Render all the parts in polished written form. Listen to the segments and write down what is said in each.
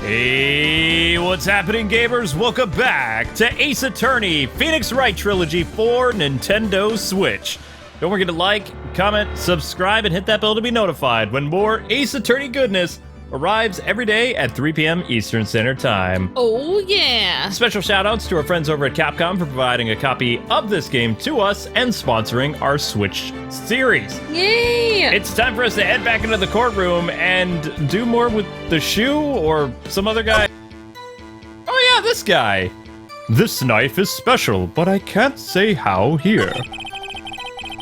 Hey, what's happening, gamers? Welcome back to Ace Attorney, Phoenix Wright Trilogy for Nintendo Switch. Don't forget to like, comment, subscribe, and hit that bell to be notified when more Ace Attorney goodness arrives every day at 3 p.m. Eastern Standard Time. Oh, yeah. Special shout-outs to our friends over at Capcom for providing a copy of this game to us and sponsoring our Switch series. Yeah. It's time for us to head back into the courtroom and do more with the shoe or some other guy. Oh yeah, this guy. This knife is special, but I can't say how here.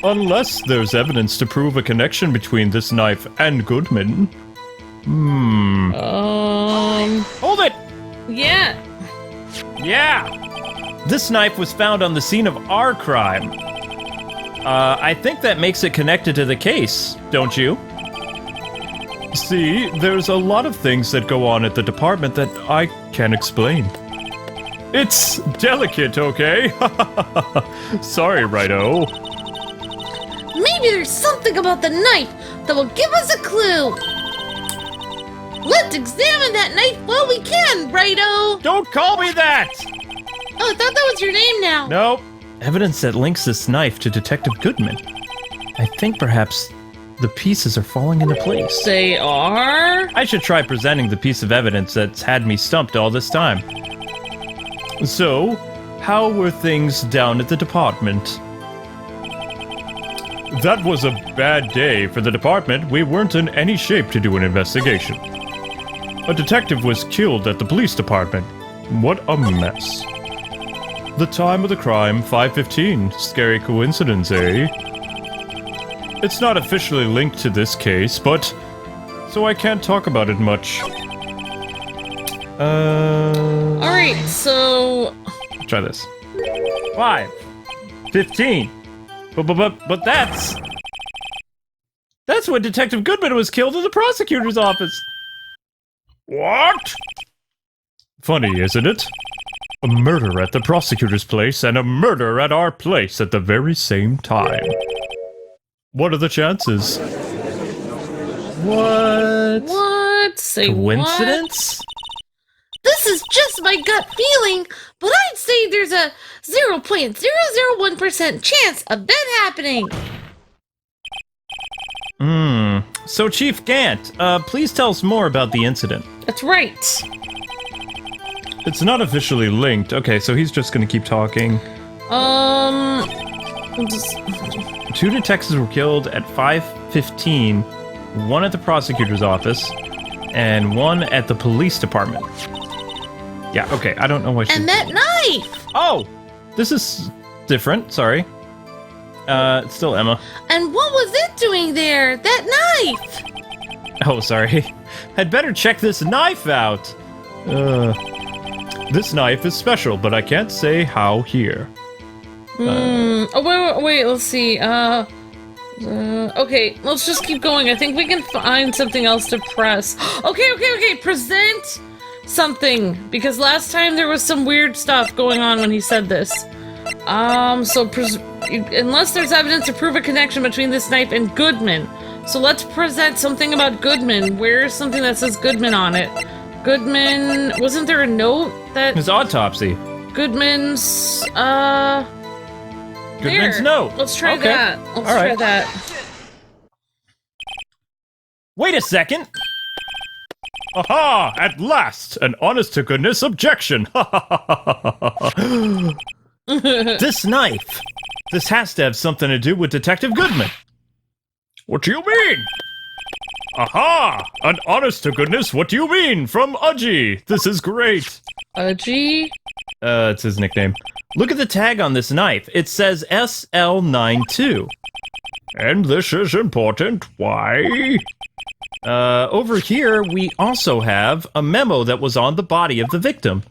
Unless there's evidence to prove a connection between this knife and Goodman. Hold it! Yeah. Yeah! This knife was found on the scene of our crime. I think that makes it connected to the case, don't you? See, there's a lot of things that go on at the department that I can't explain. It's delicate, okay? Sorry, Righto. Maybe there's something about the knife that will give us a clue. Let's examine that knife while we can, Righto. Don't call me that! Oh, I thought that was your name now. Nope. Evidence that links this knife to Detective Goodman. I think perhaps the pieces are falling into place. They are? I should try presenting the piece of evidence that's had me stumped all this time. So, how were things down at the department? That was a bad day for the department. We weren't in any shape to do an investigation. A detective was killed at the police department. What a mess. The time of the crime, 5:15. Scary coincidence, eh? It's not officially linked to this case, but... so I can't talk about it much. Alright, so... Try this. 5:15. But that's... that's when Detective Goodman was killed in the prosecutor's office. What? Funny, isn't it? A murder at the prosecutor's place and a murder at our place at the very same time. What are the chances? What? Say Coincidence? What? This is just my gut feeling, but I'd say there's a 0.001% chance of that happening. So Chief Gant, please tell us more about the incident. That's right. It's not officially linked. Okay, so he's just gonna keep talking. Two detectives were killed at 5:15, one at the prosecutor's office, and one at the police department. Yeah, okay, I don't know why she... And that knife! Oh! This is different, sorry. It's still Emma. And what was it doing there? That knife! Oh, sorry. I'd better check this knife out. This knife is special, but I can't say how here. Oh, wait, let's see. Okay, let's just keep going. I think we can find something else to press. Okay, present something. Because last time there was some weird stuff going on when he said this. Unless there's evidence to prove a connection between this knife and Goodman. So let's present something about Goodman. Where's something that says Goodman on it? Goodman... wasn't there a note that... His autopsy. Goodman's, Goodman's there. note. Let's try Okay. that. Let's All try right. that. Wait a second! Aha! At last! An honest-to-goodness objection! This knife! This has to have something to do with Detective Goodman! What do you mean? Aha! An honest-to-goodness, what do you mean? From Udgy! This is great! Udgy? It's his nickname. Look at the tag on this knife. It says SL92. And this is important. Why? Over here, we also have a memo that was on the body of the victim.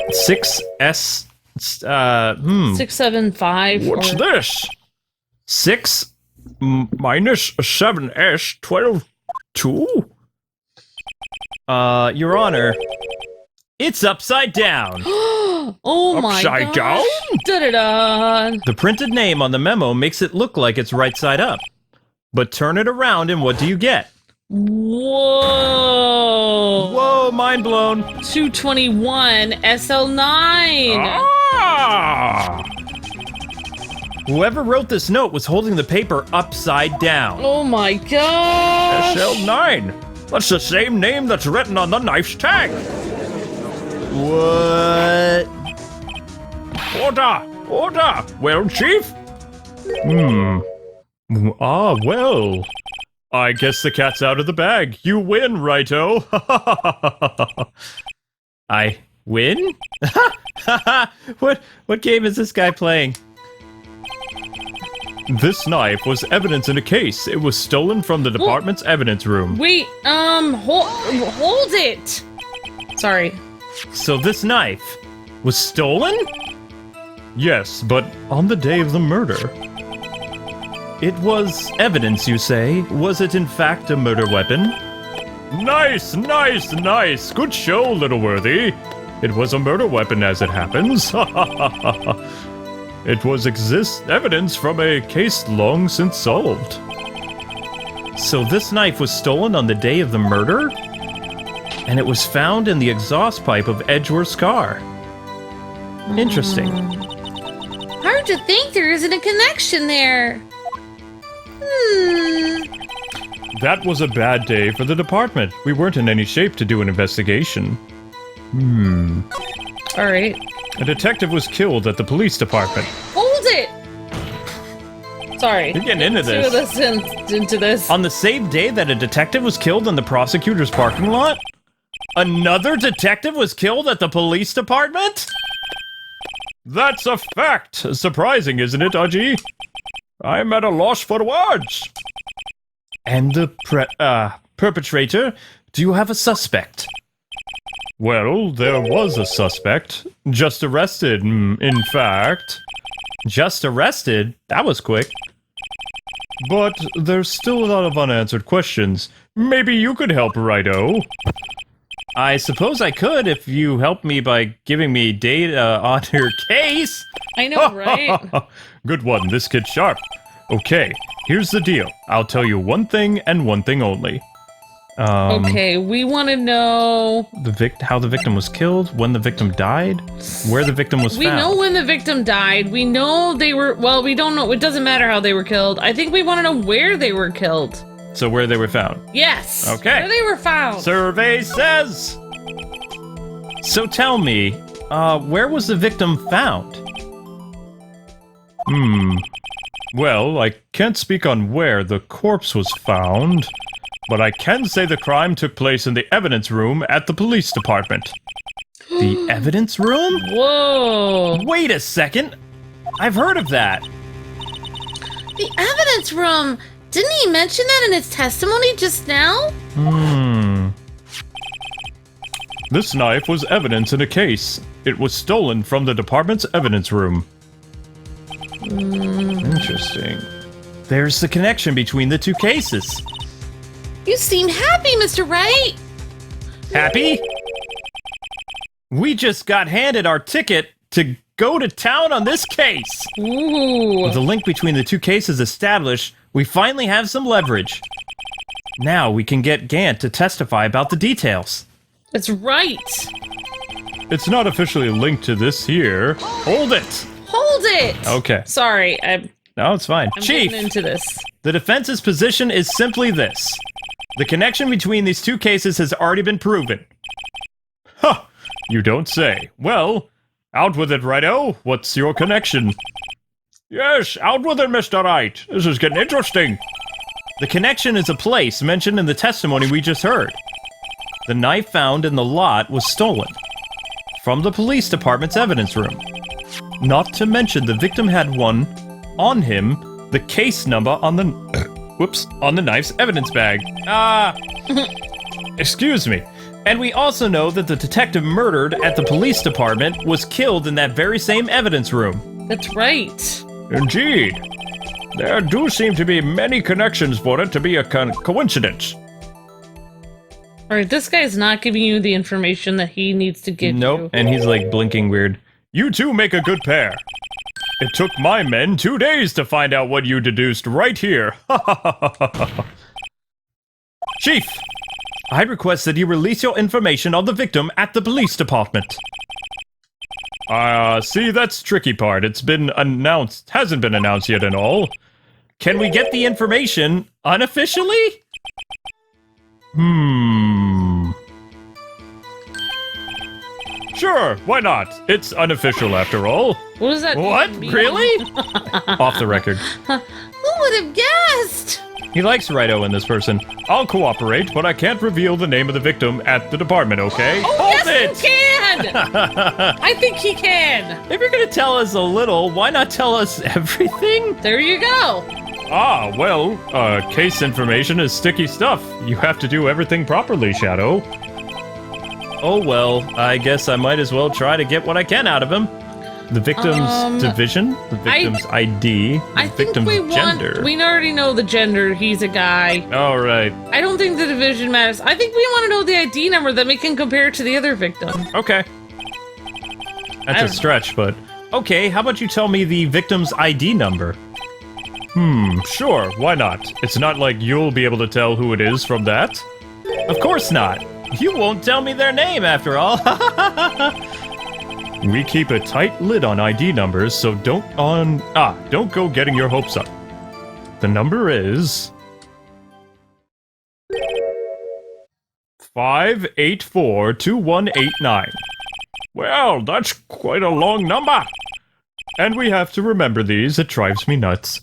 6S... 675. What's this? 6 minus 7S 12-2? Your Honor, it's upside down. Oh my god. Upside down? Da-da-da. The printed name on the memo makes it look like it's right side up. But turn it around and what do you get? Whoa. mind blown. 221 SL9. Ah! Whoever wrote this note was holding the paper upside down. Oh my gosh. SL9. That's the same name that's written on the knife's tag. What? Order! Well, Chief? Well. I guess the cat's out of the bag. You win, righto. I win? What game is this guy playing? This knife was evidence in a case. It was stolen from the department's evidence room. Wait, hold it. Sorry. So this knife was stolen? Yes, but on the day of the murder. It was evidence, you say? Was it in fact a murder weapon? Nice! Good show, little worthy. It was a murder weapon as it happens. It was evidence from a case long since solved. So this knife was stolen on the day of the murder? And it was found in the exhaust pipe of Edgeworth's car. Interesting. Hard to think there isn't a connection there. That was a bad day for the department. We weren't in any shape to do an investigation. Alright. A detective was killed at the police department. Hold it! Sorry. You're getting into this. Into this. On the same day that a detective was killed in the prosecutor's parking lot? Another detective was killed at the police department? That's a fact! Surprising, isn't it, Aji? I'm at a loss for words. And the perpetrator? Do you have a suspect? Well, there was a suspect. Just arrested, in fact. Just arrested? That was quick. But there's still a lot of unanswered questions. Maybe you could help, righto? I suppose I could if you help me by giving me data on your case. I know, right? Good one, this kid's sharp. Okay, here's the deal. I'll tell you one thing and one thing only. Okay, we want to know... how the victim was killed, when the victim died, where the victim was found. We know when the victim died. We know they were... Well, we don't know. It doesn't matter how they were killed. I think we want to know where they were killed. So where they were found? Yes. Okay. Where they were found. Survey says... So tell me, where was the victim found? Well, I can't speak on where the corpse was found, but I can say the crime took place in the evidence room at the police department. The evidence room? Whoa. Wait a second. I've heard of that. The evidence room. Didn't he mention that in his testimony just now? This knife was evidence in a case. It was stolen from the department's evidence room. Interesting. There's the connection between the two cases. You seem happy, Mr. Wright. Happy? We just got handed our ticket to go to town on this case. Ooh. With the link between the two cases established, we finally have some leverage. Now we can get Gant to testify about the details. That's right. It's not officially linked to this here. Hold it! Hold it! Okay. Sorry, No, it's fine. I'm Chief, getting into this. the defense's position is simply this. The connection between these two cases has already been proven. Huh! You don't say. Well, out with it, righto. What's your connection? Yes, out with it, Mr. Wright. This is getting interesting. The connection is a place mentioned in the testimony we just heard. The knife found in the lot was stolen from the police department's evidence room. Not to mention the victim had one on him, the case number on the on the knife's evidence bag. Excuse me. And we also know that the detective murdered at the police department was killed in that very same evidence room. That's right. Indeed. There do seem to be many connections for it to be a coincidence. Alright, this guy's not giving you the information that he needs to give Nope, you. and he's like blinking weird. You two make a good pair. It took my men 2 days to find out what you deduced right here. Chief, I request that you release your information on the victim at the police department. See, that's the tricky part. It's been announced, hasn't been announced yet and all. Can we get the information unofficially? Sure, why not? It's unofficial after all. What does that What? mean? Really? Off the record. Who would have guessed? He likes Righto in this person. I'll cooperate, but I can't reveal the name of the victim at the department, okay? Oh, Hold yes, it! you can! I think he can. If you're gonna tell us a little, why not tell us everything? There you go. Ah, well, case information is sticky stuff. You have to do everything properly, Shadow. Oh well, I guess I might as well try to get what I can out of him. The victim's division, the victim's ID, the I think victim's we gender. we already know the gender. He's a guy. All right. I don't think the division matters. I think we want to know the ID number that we can compare to the other victim. Okay. That's a stretch, but... Okay, how about you tell me the victim's ID number? Sure, why not? It's not like you'll be able to tell who it is from that. Of course not. You won't tell me their name, after all. We keep a tight lid on ID numbers, so don't go getting your hopes up. The number is 5842189. Well, that's quite a long number. And we have to remember these, it drives me nuts.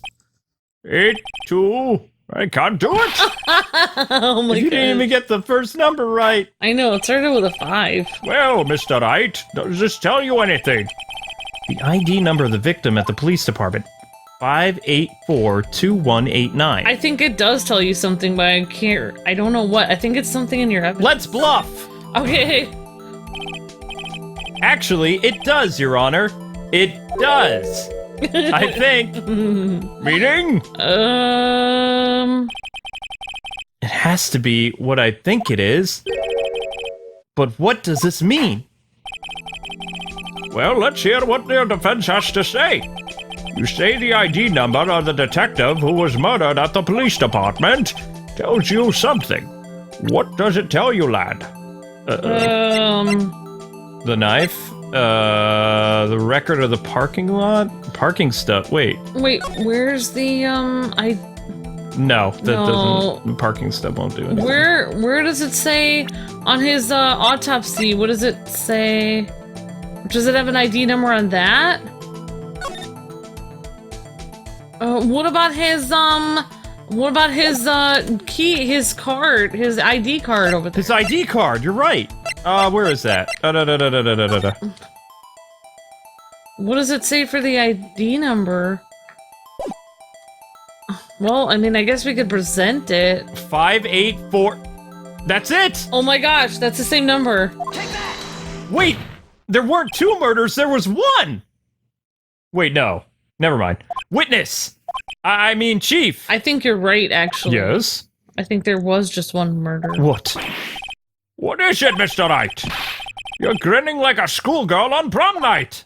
82, I can't do it! Oh my You didn't god. even get the first number right. I know, it started with a 5. Well, Mr. Wright, does this tell you anything? The ID number of the victim at the police department. 5842189. I think it does tell you something, but I don't know what. I think it's something in your evidence. Let's bluff! Okay. Actually, it does, Your Honor. It does. I think. Meaning? It has to be what I think it is. But what does this mean? Well, let's hear what their defense has to say. You say the ID number of the detective who was murdered at the police department tells you something. What does it tell you, lad? The knife? The record of the parking lot? Parking stuff. Wait. Wait, where's the, No, that No. doesn't. Parking stuff won't do it. Where does it say on his, autopsy? What does it say? Does it have an ID number on that? What about his key, his card, his ID card over there? His ID card, you're right. Where is that? What does it say for the ID number? Well, I mean, I guess we could present it. 584. That's it! Oh my gosh, that's the same number. Wait! There weren't 2 murders, there was 1! Wait, no. Never mind. Witness! I mean, Chief! I think you're right, actually. Yes? I think there was just 1 murder. What? What is it, Mr. Wright? You're grinning like a schoolgirl on prom night.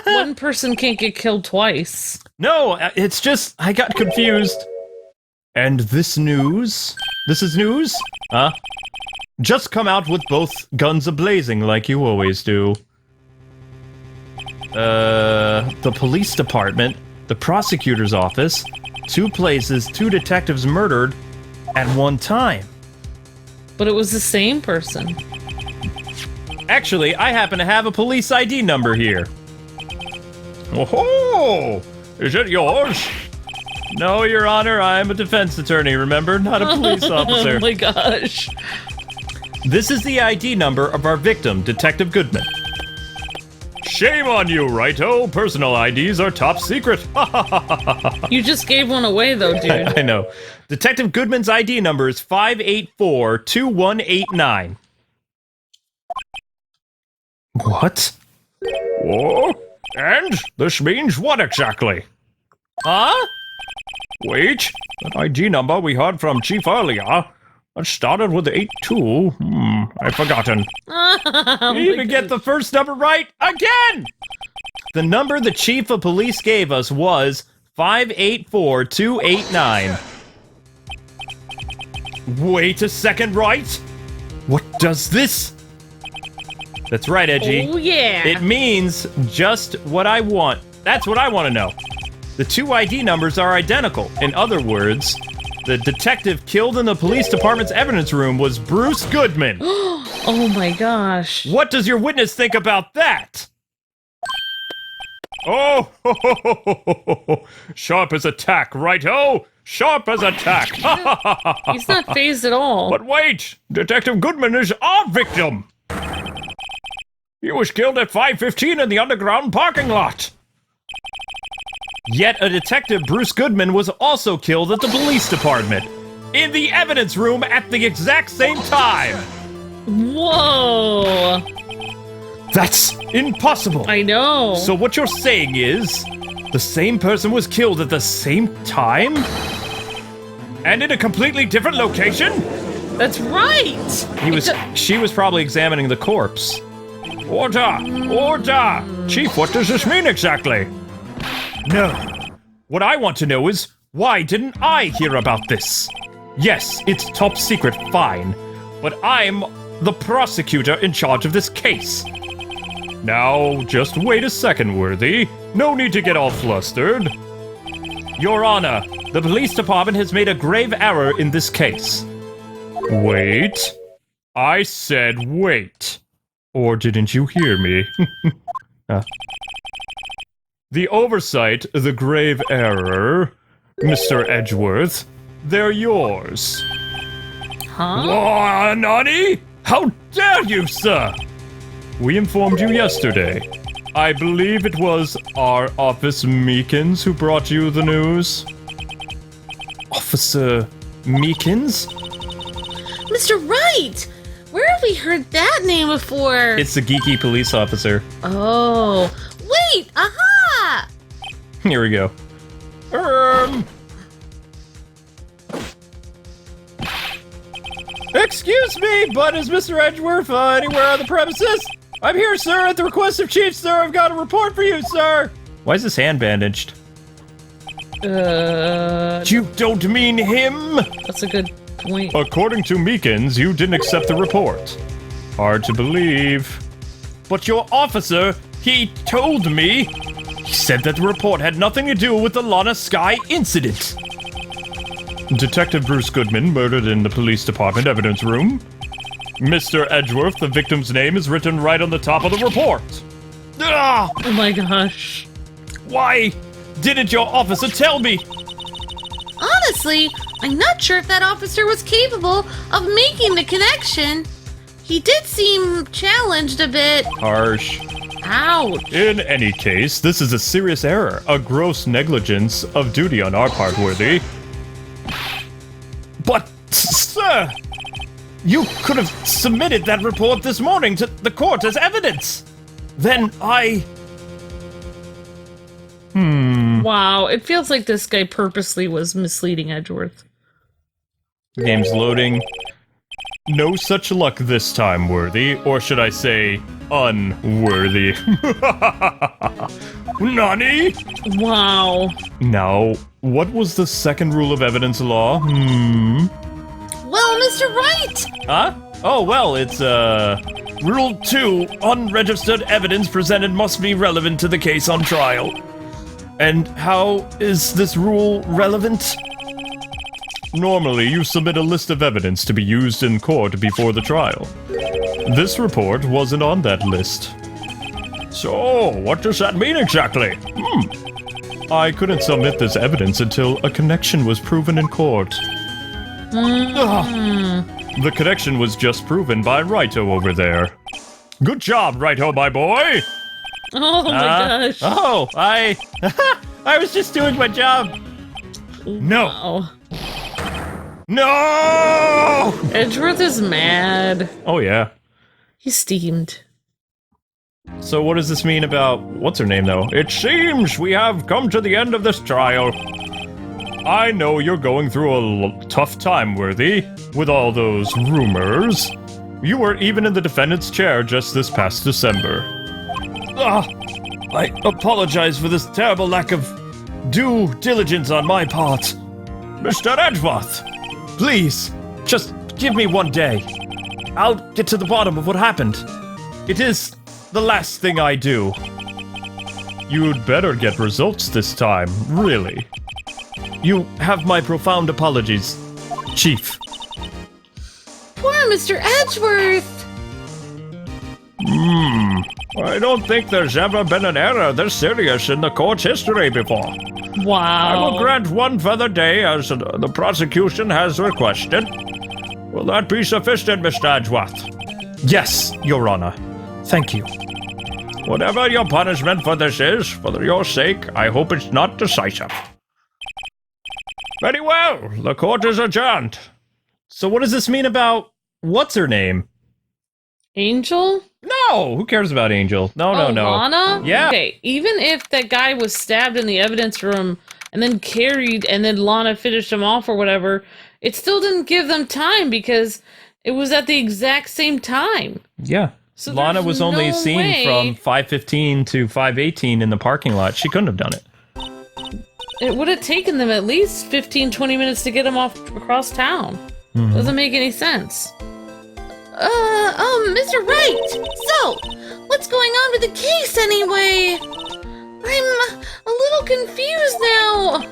One person can't get killed twice. No, it's just, I got confused. And this news? This is news? Huh? Just come out with both guns a-blazing like you always do. The police department, the prosecutor's office, 2 places, 2 detectives murdered at one time. But it was the same person. Actually, I happen to have a police ID number here. Oh, is it yours? No, Your Honor, I'm a defense attorney, remember? Not a police officer. Oh my gosh. This is the ID number of our victim, Detective Goodman. Shame on you, Righto. Personal IDs are top secret. You just gave one away, though, dude. I know. Detective Goodman's ID number is 5842189. What? Whoa. And this means what exactly? Huh? Wait, that ID number we heard from Chief earlier. It started with 82. I've forgotten. Oh You even get the first number right again! The number the chief of police gave us was 5842289. Wait a second, right? What does this? That's right, Edgy. Oh, yeah. It means just what I want. That's what I want to know. The two ID numbers are identical. In other words, the detective killed in the police department's evidence room was Bruce Goodman. Oh my gosh. What does your witness think about that? Oh, sharp as a tack, right-o? Sharp as a tack. He's not phased at all. But wait! Detective Goodman is our victim! He was killed at 5:15 in the underground parking lot. Yet a detective, Bruce Goodman, was also killed at the police department. In the evidence room at the exact same time. Whoa. That's impossible. I know. So what you're saying is, the same person was killed at the same time? And in a completely different location? That's right. She was probably examining the corpse. Order! Order! Chief, what does this mean exactly? No. What I want to know is, why didn't I hear about this? Yes, it's top secret, fine. But I'm the prosecutor in charge of this case. Now, just wait a second, Worthy. No need to get all flustered. Your Honor, the police department has made a grave error in this case. Wait. I said wait. Or didn't you hear me? The oversight, the grave error, Mr. Edgeworth, they're yours. Huh? Oh, Nani? How dare you, sir? We informed you yesterday. I believe it was our Officer Meekins who brought you the news. Officer Meekins? Mr. Wright! Where have we heard that name before? It's the geeky police officer. Oh. Wait! Aha! Here we go. Excuse me, but is Mr. Edgeworth anywhere on the premises? I'm here, sir, at the request of Chief, sir. I've got a report for you, sir. Why is his hand bandaged? You don't mean him? That's a good point. According to Meekins, you didn't accept the report. Hard to believe. But your officer, he told me. He said that the report had nothing to do with the Lana Sky incident. Detective Bruce Goodman murdered in the police department evidence room. Mr. Edgeworth, the victim's name is written right on the top of the report. Ah! Oh my gosh. Why didn't your officer tell me? Honestly, I'm not sure if that officer was capable of making the connection. He did seem challenged a bit. Harsh. Ouch. In any case, this is a serious error, a gross negligence of duty on our part, Worthy. But, sir, you could have submitted that report this morning to the court as evidence. Then I... Wow, it feels like this guy purposely was misleading Edgeworth. Game's loading. No such luck this time, Worthy, or should I say, unworthy. Nani? Wow. Now, what was the second rule of evidence law? Well, Mr. Wright! Huh? Oh, well, it's, Rule 2, unregistered evidence presented must be relevant to the case on trial. And how is this rule relevant? Normally, you submit a list of evidence to be used in court before the trial. This report wasn't on that list. So, what does that mean exactly? I couldn't submit this evidence until a connection was proven in court. The connection was just proven by Righto over there. Good job, Righto, my boy! Oh my gosh. Oh, I was just doing my job. No! Wow. No! Edgeworth is mad. Oh yeah. He's steamed. So what does this mean about... What's her name, though? It seems we have come to the end of this trial. I know you're going through a tough time, Worthy, with all those rumors. You were even in the defendant's chair just this past December. I apologize for this terrible lack of due diligence on my part. Mr. Edgeworth! Please, just give me one day. I'll get to the bottom of what happened. It is the last thing I do. You'd better get results this time, really. You have my profound apologies, Chief. Poor Mr. Edgeworth. I don't think there's ever been an error this serious in the court's history before. Wow. I will grant one further day as the prosecution has requested. Will that be sufficient, Mr. Edgeworth? Yes, Your Honor. Thank you. Whatever your punishment for this is, for your sake, I hope it's not decisive. Very well, the court is adjourned. So what does this mean about what's her name? Angel? No, who cares about Angel? No. Lana? Yeah. Okay, even if that guy was stabbed in the evidence room and then carried and then Lana finished him off or whatever, it still didn't give them time because it was at the exact same time. Yeah. So Lana there's was only no seen way- from 5:15 to 5:18 in the parking lot. She couldn't have done it. It would have taken them at least 15, 20 minutes to get him off across town. Doesn't make any sense. Mr. Wright! So, what's going on with the case anyway? I'm a little confused now.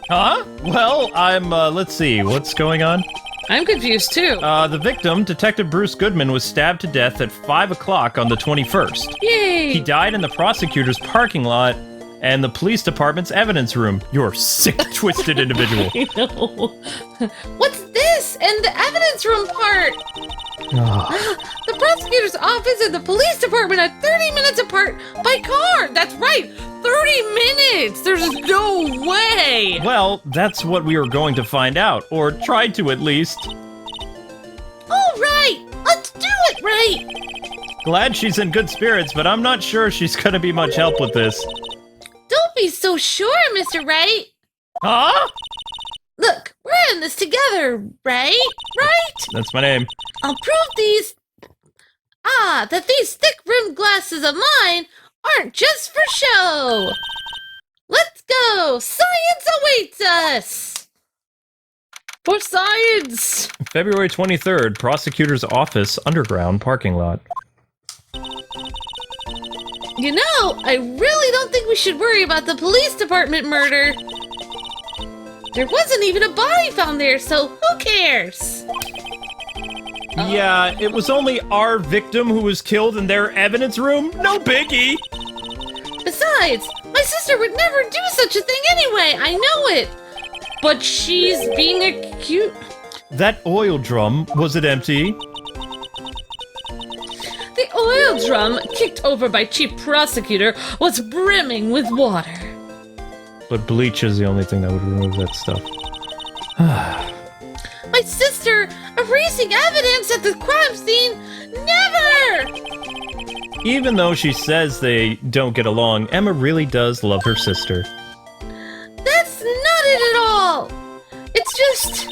Huh? Well, let's see, what's going on? I'm confused too. The victim, Detective Bruce Goodman, was stabbed to death at 5 o'clock on the 21st. Yay! He died in the prosecutor's parking lot and the police department's evidence room. You're a sick, twisted individual. I know. What's this? And the evidence room part? The prosecutor's office and the police department are 30 minutes apart by car. That's right, 30 minutes. There's no way. Well, that's what we were going to find out, or tried to at least. All right, let's do it, right? Glad she's in good spirits, but I'm not sure she's gonna be much help with this. Don't be so sure, Mr. Wright. Huh? Look, we're in this together, right? Right? That's my name. I'll prove that these thick-rimmed glasses of mine aren't just for show. Let's go. Science awaits us. For science. February 23rd, prosecutor's office, underground parking lot. You know, I really don't think we should worry about the police department murder. There wasn't even a body found there, so who cares? Yeah, it was only our victim who was killed in their evidence room. No biggie. Besides, my sister would never do such a thing anyway. I know it. But she's being accused. That oil drum, was it empty? The oil drum, kicked over by Chief Prosecutor, was brimming with water. But bleach is the only thing that would remove that stuff. My sister, erasing evidence at the crime scene, never! Even though she says they don't get along, Emma really does love her sister. That's not it at all! It's just,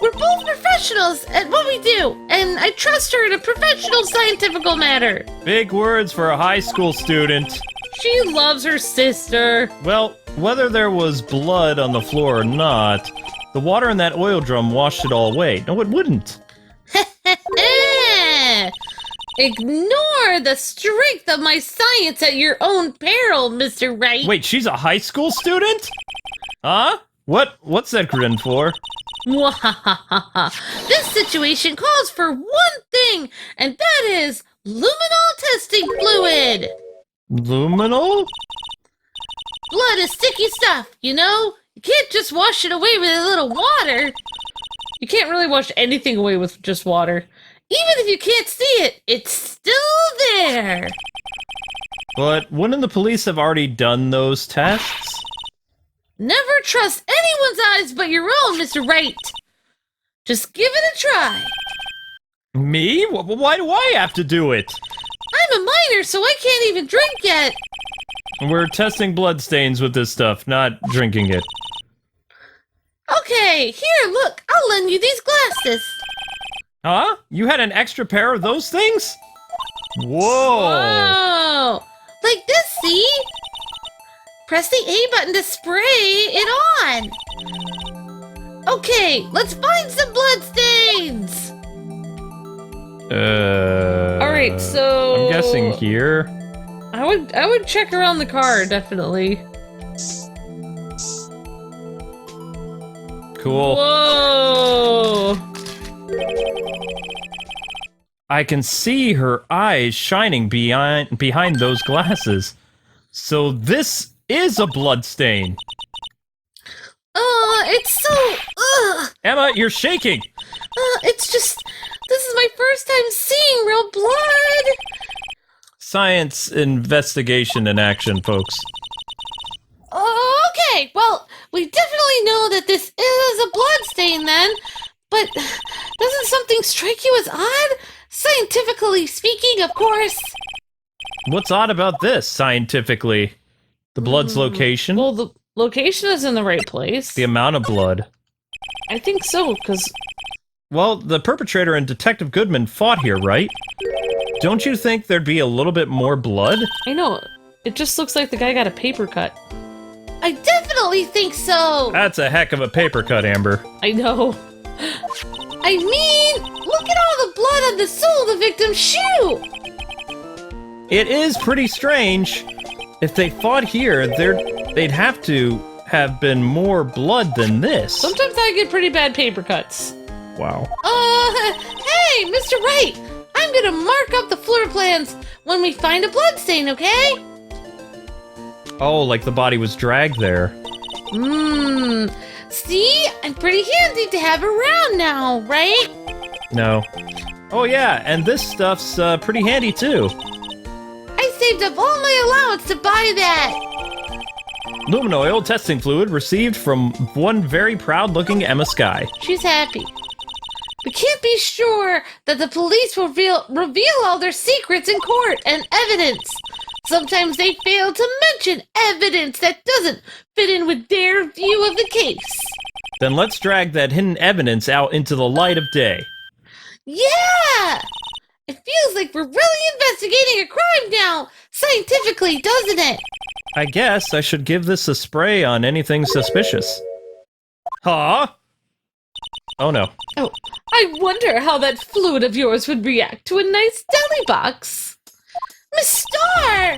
we're both professionals at what we do, and I trust her in a professional scientific matter. Big words for a high school student. She loves her sister. Well, whether there was blood on the floor or not, the water in that oil drum washed it all away. No, it wouldn't. Ignore the strength of my science at your own peril, Mr. Wright. Wait, she's a high school student? Huh? What's that grin for? Mwahahaha. This situation calls for one thing, and that is luminol testing fluid. Luminol? Blood is sticky stuff, you know? You can't just wash it away with a little water. You can't really wash anything away with just water. Even if you can't see it, it's still there. But wouldn't the police have already done those tests? Never trust anyone's eyes but your own, Mr. Wright. Just give it a try. Me? Why do I have to do it? I'm a minor, so I can't even drink yet. We're testing bloodstains with this stuff, not drinking it. Okay, here, look. I'll lend you these glasses. Huh? You had an extra pair of those things? Whoa! Whoa! Like this, see? Press the A button to spray it on. Okay, let's find some blood stains. Alright, so... I'm guessing here. I would check around the car, definitely. Cool. Whoa! I can see her eyes shining behind those glasses. So this is a blood stain. It's so... Emma, you're shaking. It's just... This is my first time seeing real blood! Science investigation in action, folks. Okay, well, we definitely know that this is a blood stain then, but doesn't something strike you as odd? Scientifically speaking, of course. What's odd about this, scientifically? The blood's location? Well, the location is in the right place. The amount of blood? I think so, because... Well, the perpetrator and Detective Goodman fought here, right? Don't you think there'd be a little bit more blood? I know. It just looks like the guy got a paper cut. I definitely think so! That's a heck of a paper cut, Amber. I know. I mean, look at all the blood on the sole of the victim's shoe! It is pretty strange. If they fought here, they'd have to have been more blood than this. Sometimes I get pretty bad paper cuts. Wow. Hey, Mr. Wright! I'm gonna mark up the floor plans when we find a bloodstain, okay? Oh, like the body was dragged there. See? I'm pretty handy to have around now, right? No. Oh yeah, and this stuff's pretty handy too. I saved up all my allowance to buy that! Lumen oil testing fluid received from one very proud-looking Emma Skye. She's happy. We can't be sure that the police will reveal all their secrets in court and evidence. Sometimes they fail to mention evidence that doesn't fit in with their view of the case. Then let's drag that hidden evidence out into the light of day. Yeah! It feels like we're really investigating a crime now, scientifically, doesn't it? I guess I should give this a spray on anything suspicious. Huh? Oh no. Oh, I wonder how that fluid of yours would react to a nice deli box. Miss Starr!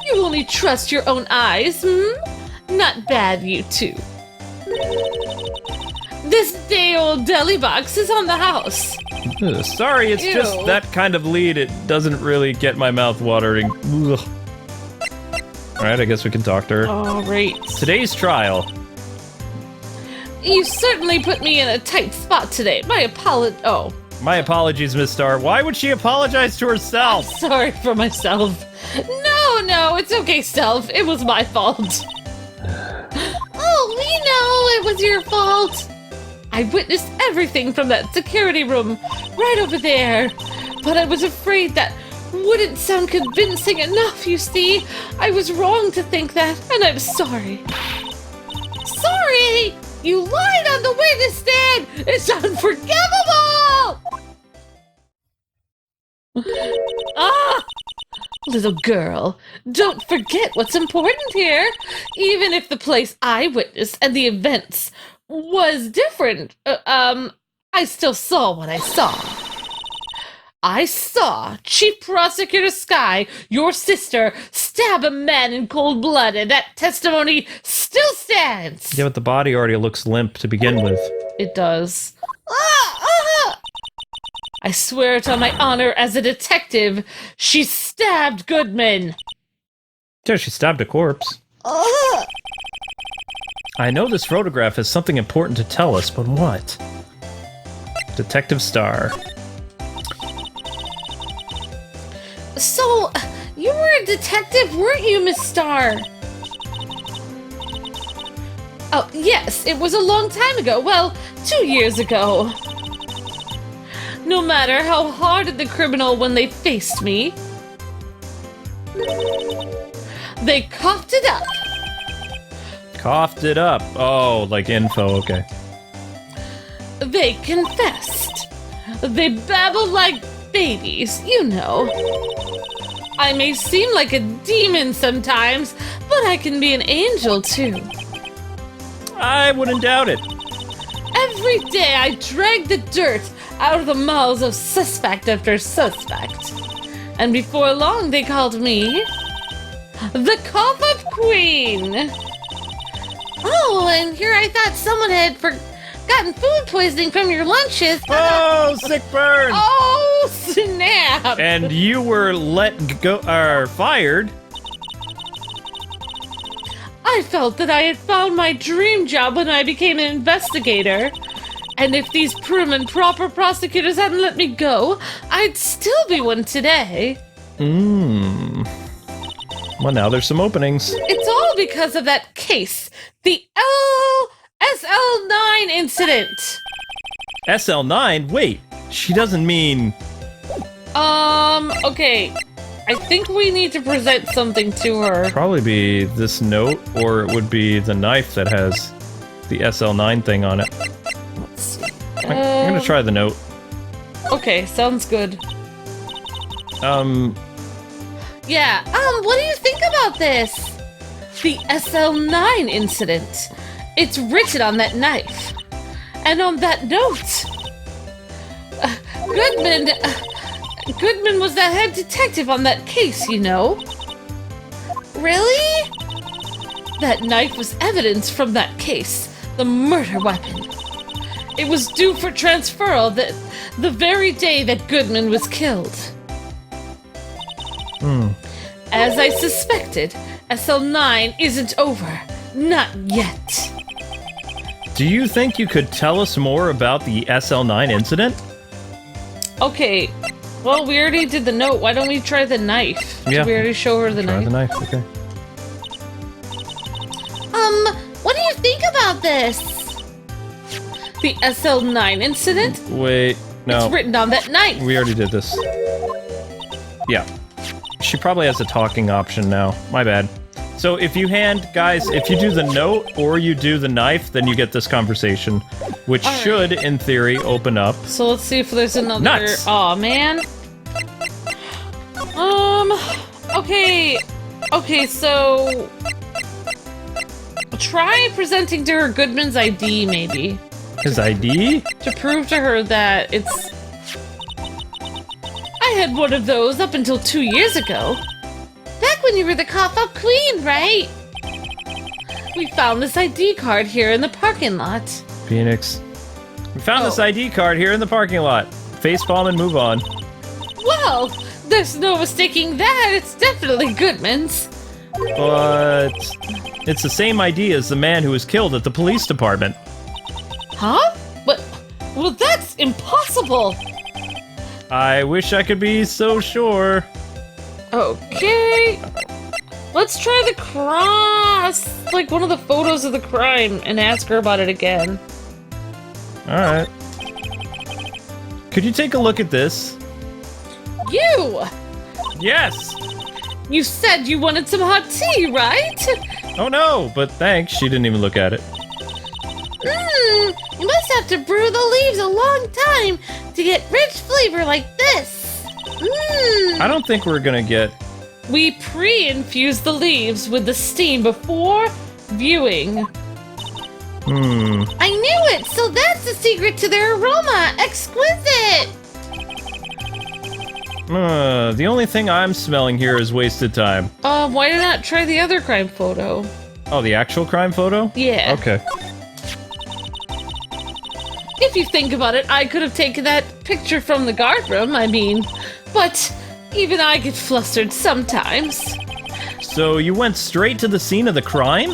You only trust your own eyes, Not bad, you two. This day-old deli box is on the house. Ugh, sorry, it's Ew. just that kind of lead. It doesn't really get my mouth watering. Ugh. Alright, I guess we can talk to her. All right. Today's trial. You certainly put me in a tight spot today. My apologies, Miss Starr. Why would she apologize to herself? sorry for myself. No, it's okay, Self. It was my fault. Oh, we know it was your fault. I witnessed everything from that security room right over there. But I was afraid that wouldn't sound convincing enough, you see. I was wrong to think that, and I'm sorry. Sorry! You lied on the witness stand! It's unforgivable! Little girl, don't forget what's important here. Even if the place I witnessed and the events was different, I still saw what I saw. I saw Chief Prosecutor Skye, your sister, stab a man in cold blood, and that testimony still stands. Yeah, but the body already looks limp to begin with. It does. I swear it on my honor as a detective, she stabbed Goodman. Yeah, she stabbed a corpse. I know this photograph has something important to tell us, but what? Detective Starr. So, you were a detective, weren't you, Miss Starr? Oh, yes, it was a long time ago. Well, 2 years ago. No matter how hard the criminal when they faced me, they coughed it up. Coughed it up. Oh, like info, okay. They confessed. They babbled like babies, you know. I may seem like a demon sometimes, but I can be an angel too. I wouldn't doubt it. Every day I drag the dirt out of the mouths of suspect after suspect. And before long, they called me the Cough-Up Queen. Oh, and here I thought someone had gotten food poisoning from your lunches. Oh, sick burn! Oh, snap! And you were let go, or fired. I felt that I had found my dream job when I became an investigator. And if these prim and proper prosecutors hadn't let me go, I'd still be one today. Well, now there's some openings. It's all because of that case. The SL9 incident. SL9? Wait, she doesn't mean... Okay. I think we need to present something to her. Probably be this note, or it would be the knife that has the SL9 thing on it. Let's see. I'm gonna try the note. Okay, sounds good. Yeah, what do you think about this? The SL9 incident. It's written on that knife. And on that note. Goodman was the head detective on that case, you know. Really? That knife was evidence from that case. The murder weapon. It was due for transferal the very day that Goodman was killed. As I suspected, SL9 isn't over. Not yet. Do you think you could tell us more about the SL9 incident? Okay, well, we already did the note. Why don't we try the knife? Yeah. Did we already show her the Try knife? the knife, okay. What do you think about this? The SL9 incident? Wait, no. It's written on that knife. We already did this. Yeah. She probably has a talking option now. My bad. So if you guys, if you do the note or you do the knife, then you get this conversation, which should, in theory, open up. So let's see if there's another. Nuts. Aw, man. Okay. Okay, so try presenting to her Goodman's ID, maybe. His ID? To prove to her that it's... I had one of those up until 2 years ago. Back when you were the Cough-Up Queen, right? We found this ID card here in the parking lot. Phoenix. We found this ID card here in the parking lot. Facepalm and move on. Well, there's no mistaking that. It's definitely Goodman's. But it's the same ID as the man who was killed at the police department. Huh? But, well, that's impossible. I wish I could be so sure. Okay. Let's try the cross. Like one of the photos of the crime and ask her about it again. Alright. Could you take a look at this? You! Yes! You said you wanted some hot tea, right? Oh no, but thanks, she didn't even look at it. You must have to brew the leaves a long time to get rich flavor like this. I don't think we're gonna get... We pre-infuse the leaves with the steam before viewing. I knew it! So that's the secret to their aroma! Exquisite! The only thing I'm smelling here is wasted time. Why not try the other crime photo? Oh, the actual crime photo? Yeah. Okay. If you think about it, I could have taken that picture from the guard room, I mean. But even I get flustered sometimes. So you went straight to the scene of the crime?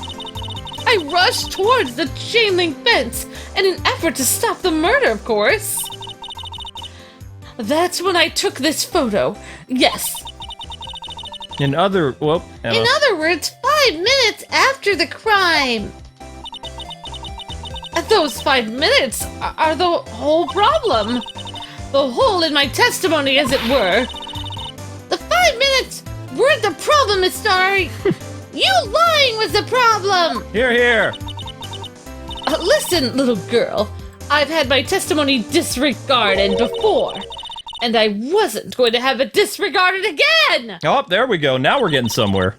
I rushed towards the chain link fence in an effort to stop the murder, of course. That's when I took this photo. Yes. In other words, 5 minutes after the crime. Those 5 minutes are the whole problem. The hole in my testimony, as it were. The 5 minutes weren't the problem, Miss Starr. You lying was the problem. Here, here. Listen, little girl. I've had my testimony disregarded before. And I wasn't going to have it disregarded again! Oh, there we go. Now we're getting somewhere.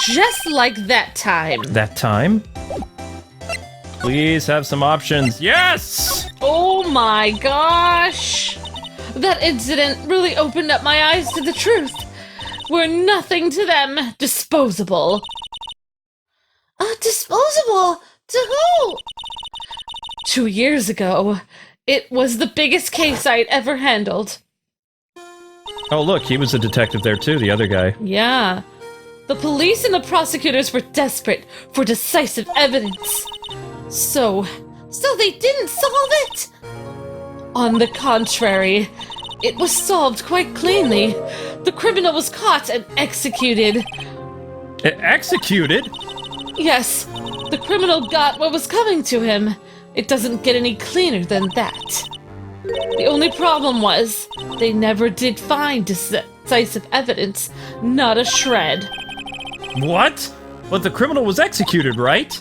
Just like that time. That time? Please have some options. Yes! Oh my gosh! That incident really opened up my eyes to the truth. We're nothing to them. Disposable. Disposable? To who? 2 years ago, it was the biggest case I'd ever handled. Oh, look, he was a detective there too, the other guy. Yeah. The police and the prosecutors were desperate for decisive evidence. So they didn't solve it? On the contrary, it was solved quite cleanly. The criminal was caught and executed. Executed? Yes, the criminal got what was coming to him. It doesn't get any cleaner than that. The only problem was, they never did find decisive evidence, not a shred. What? But the criminal was executed, right?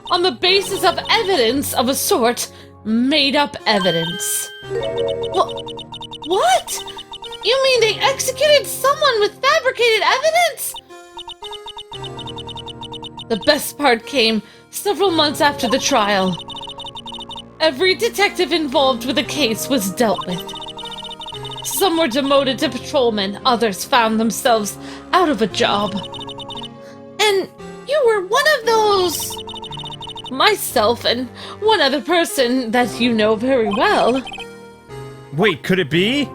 On the basis of evidence of a sort, made-up evidence. What? You mean they executed someone with fabricated evidence? The best part came several months after the trial. Every detective involved with the case was dealt with. Some were demoted to patrolmen, others found themselves out of a job. And you were one of those... Myself and one other person that you know very well. Wait, could it be?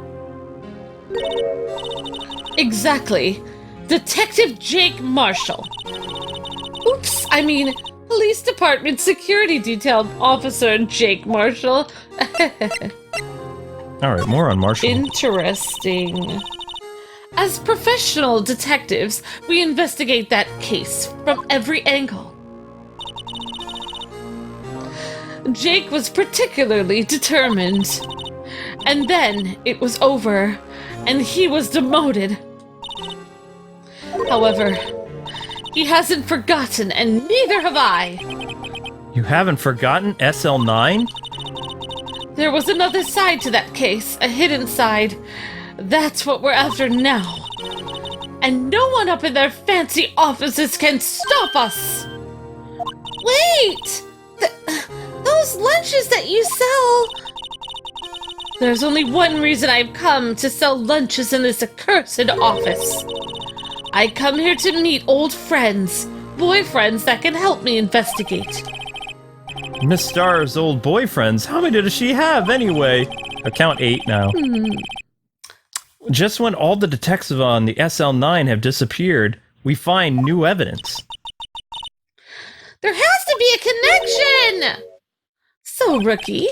Exactly. Detective Jake Marshall. Oops, I mean, Police Department Security Detail Officer Jake Marshall. Alright, more on Marshall. Interesting. As professional detectives, we investigate that case from every angle. Jake was particularly determined. And then it was over, and he was demoted. However, he hasn't forgotten, and neither have I. You haven't forgotten SL9? There was another side to that case, a hidden side. That's what we're after now. And no one up in their fancy offices can stop us! Wait! Those lunches that you sell... There's only one reason I've come to sell lunches in this accursed office. I come here to meet old friends, boyfriends that can help me investigate. Miss Starr's old boyfriends? How many does she have, anyway? I count 8 now. Just when all the detectives on the SL9 have disappeared, we find new evidence. There has to be a connection! So, Rookie...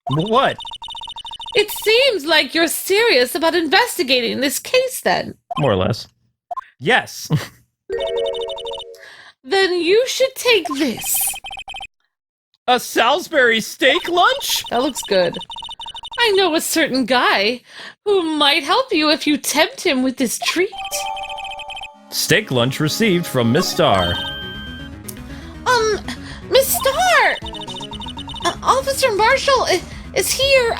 What? It seems like you're serious about investigating this case, then. More or less. Yes. Then you should take this. A Salisbury steak lunch? That looks good. I know a certain guy who might help you if you tempt him with this treat. Steak lunch received from Miss Starr. Miss Starr! Officer Marshall is here.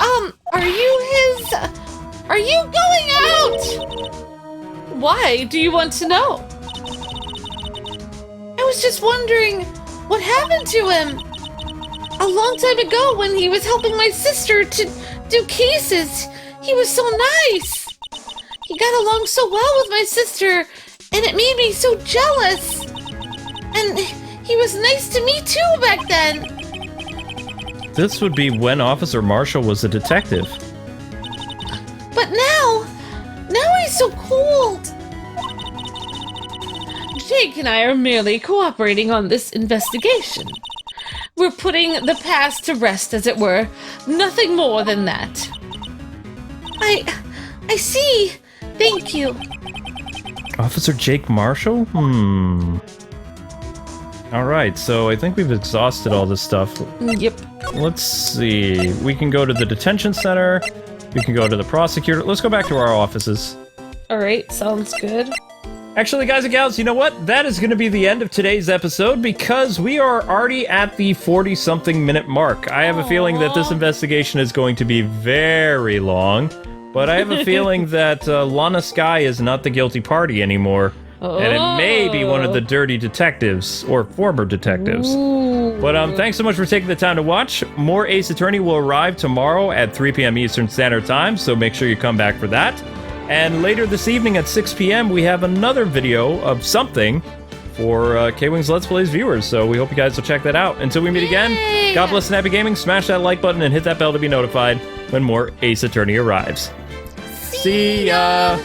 Are you going out? Why do you want to know? I was just wondering what happened to him. A long time ago when he was helping my sister to do cases, he was so nice. He got along so well with my sister, and it made me so jealous. And he was nice to me too back then. This would be when Officer Marshall was a detective. But now he's so cold. Jake and I are merely cooperating on this investigation. We're putting the past to rest, as it were. Nothing more than that. I see. Thank you. Officer Jake Marshall? Alright, so I think we've exhausted all this stuff. Yep. Let's see. We can go to the detention center. We can go to the prosecutor. Let's go back to our offices. Alright, sounds good. Actually, guys and gals, you know what? That is going to be the end of today's episode because we are already at the 40-something minute mark. I have a feeling that this investigation is going to be very long, but I have a feeling that Lana Skye is not the guilty party anymore. And it may be one of the dirty detectives, or former detectives. Ooh. But thanks so much for taking the time to watch. More Ace Attorney will arrive tomorrow at 3 p.m. Eastern Standard Time, so make sure you come back for that. And later this evening at 6 p.m., we have another video of something for KwingsLetsPlays viewers, so we hope you guys will check that out. Until we meet again, God bless and happy gaming. Smash that like button and hit that bell to be notified when more Ace Attorney arrives. See ya!